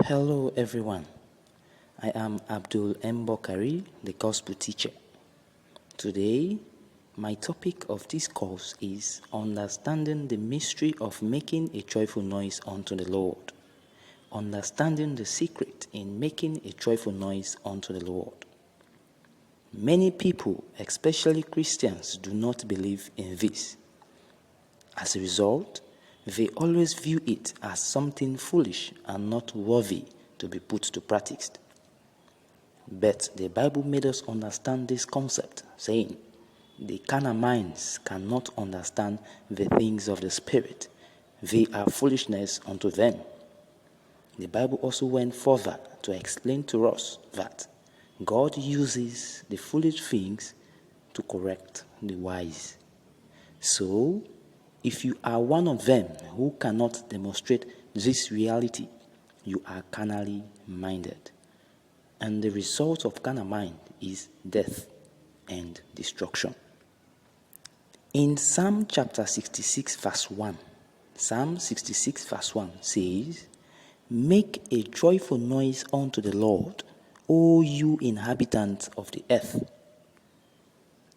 Hello everyone, I am Abdul Mbokari, the Gospel Teacher. Today, my topic of discourse is understanding the mystery of making a joyful noise unto the Lord. Understanding the secret in making a joyful noise unto the Lord. Many people, especially Christians, do not believe in this. As a result, they always view it as something foolish and not worthy to be put to practice. But the Bible made us understand this concept, saying, the carnal minds cannot understand the things of the Spirit. They are foolishness unto them. The Bible also went further to explain to us that God uses the foolish things to correct the wise. So, if you are one of them who cannot demonstrate this reality, you are carnally minded. And the result of carnal mind is death and destruction. In Psalm chapter 66 verse 1, Psalm 66 verse 1 says, "Make a joyful noise unto the Lord, O you inhabitants of the earth."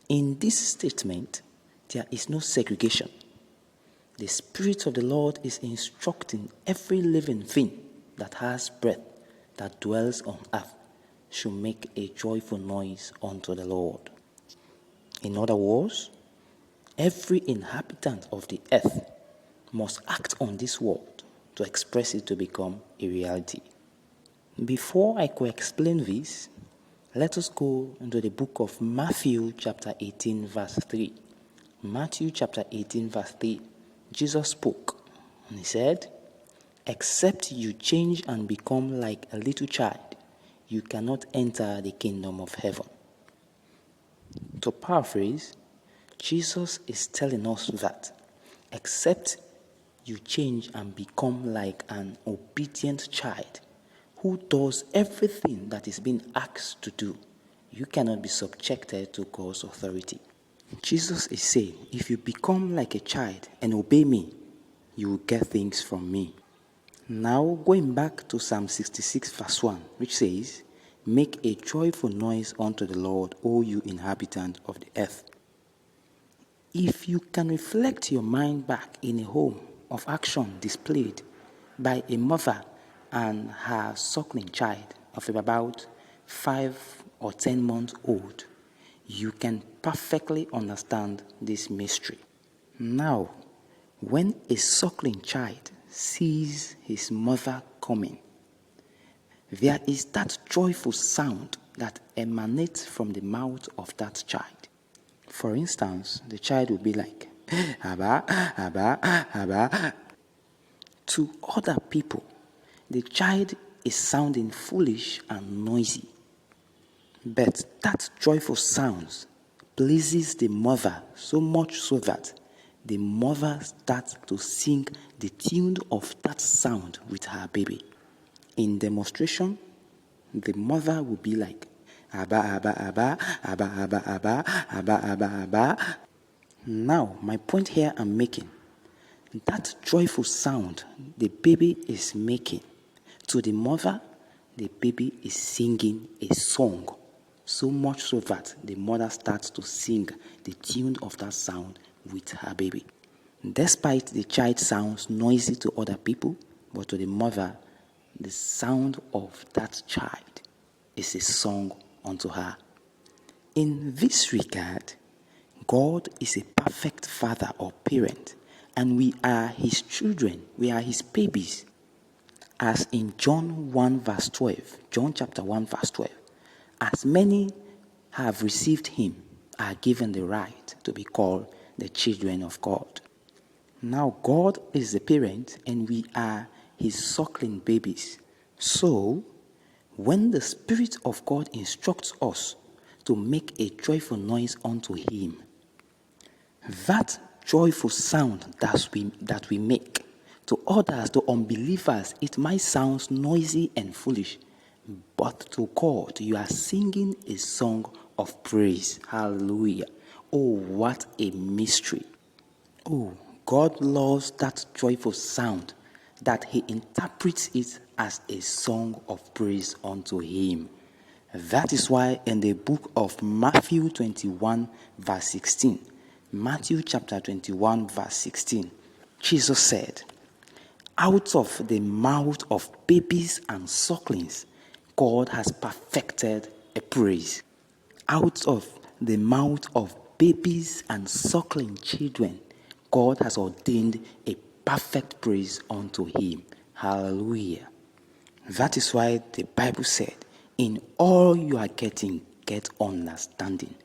In this statement, there is no segregation. The Spirit of the Lord is instructing every living thing that has breath, that dwells on earth, should make a joyful noise unto the Lord. In other words, every inhabitant of the earth must act on this word to express it to become a reality. Before I could explain this, let us go into the book of Matthew chapter 18 verse 3. Matthew chapter 18 verse 3. Jesus spoke and he said, "Except you change and become like a little child, you cannot enter the kingdom of heaven." To paraphrase, Jesus is telling us that except you change and become like an obedient child who does everything that is being asked to do, you cannot be subjected to God's authority. Jesus is saying, if you become like a child and obey me, you will get things from me. Now, going back to Psalm 66 verse 1, which says, "Make a joyful noise unto the Lord, O you inhabitants of the earth." If you can reflect your mind back in a home of action displayed by a mother and her suckling child of about 5 or 10 months old, you can perfectly understand this mystery. Now, when a suckling child sees his mother coming, there is that joyful sound that emanates from the mouth of that child. For instance, the child will be like, "Abba, Abba, Abba." To other people, the child is sounding foolish and noisy. But that joyful sound pleases the mother so much so that the mother starts to sing the tune of that sound with her baby. In demonstration, the mother will be like, "Abba, Abba, Abba, Abba, Abba, Abba, Abba, Abba, Abba." Now, my point here I'm making, that joyful sound the baby is making, to the mother, the baby is singing a song, so much so that the mother starts to sing the tune of that sound with her baby. Despite the child sounds noisy to other people, but to the mother, the sound of that child is a song unto her. In this regard, God is a perfect father or parent, and we are his children, we are his babies. As in John 1 verse 12, John chapter 1 verse 12, as many have received him are given the right to be called the children of God. Now God is the parent and we are his suckling babies. So, when the Spirit of God instructs us to make a joyful noise unto him, that joyful sound that we make, to others, to unbelievers, it might sound noisy and foolish, but to God, you are singing a song of praise. Hallelujah. Oh, what a mystery. Oh, God loves that joyful sound, that he interprets it as a song of praise unto him. That is why in the book of Matthew 21 verse 16, Matthew chapter 21 verse 16, Jesus said, out of the mouth of babies and sucklings, God has perfected a praise. Out of the mouth of babies and suckling children, God has ordained a perfect praise unto him. Hallelujah. That is why the Bible said, in all you are getting, get understanding.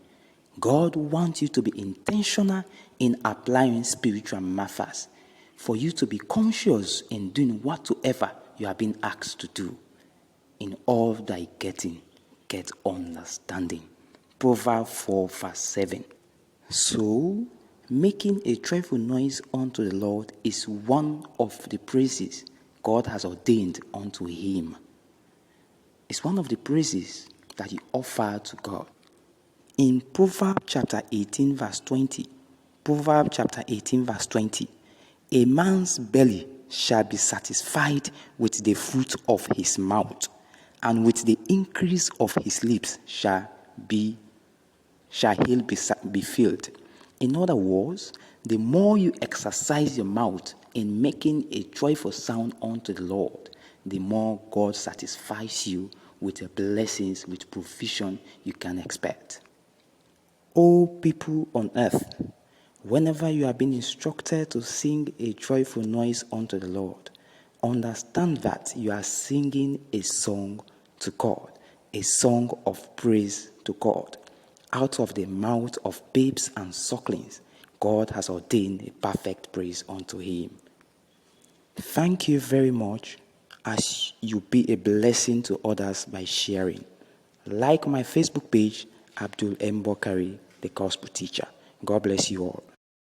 God wants you to be intentional in applying spiritual matters, for you to be conscious in doing whatsoever you have been asked to do. In all thy getting, get understanding. Proverbs 4 verse 7. So, making a joyful noise unto the Lord is one of the praises God has ordained unto him. It's one of the praises that you offer to God. In Proverbs chapter 18 verse 20, Proverbs chapter 18 verse 20, a man's belly shall be satisfied with the fruit of his mouth, and with the increase of his lips shall he be filled. In other words, the more you exercise your mouth in making a joyful sound unto the Lord, the more God satisfies you with the blessings, with provision you can expect. O people on earth, whenever you are being instructed to sing a joyful noise unto the Lord, understand that you are singing a song to God, a song of praise to God. Out of the mouth of babes and sucklings, God has ordained a perfect praise unto him. Thank you very much as you be a blessing to others by sharing. Like my Facebook page, Abdul Mbokari, the Gospel Teacher. God bless you all.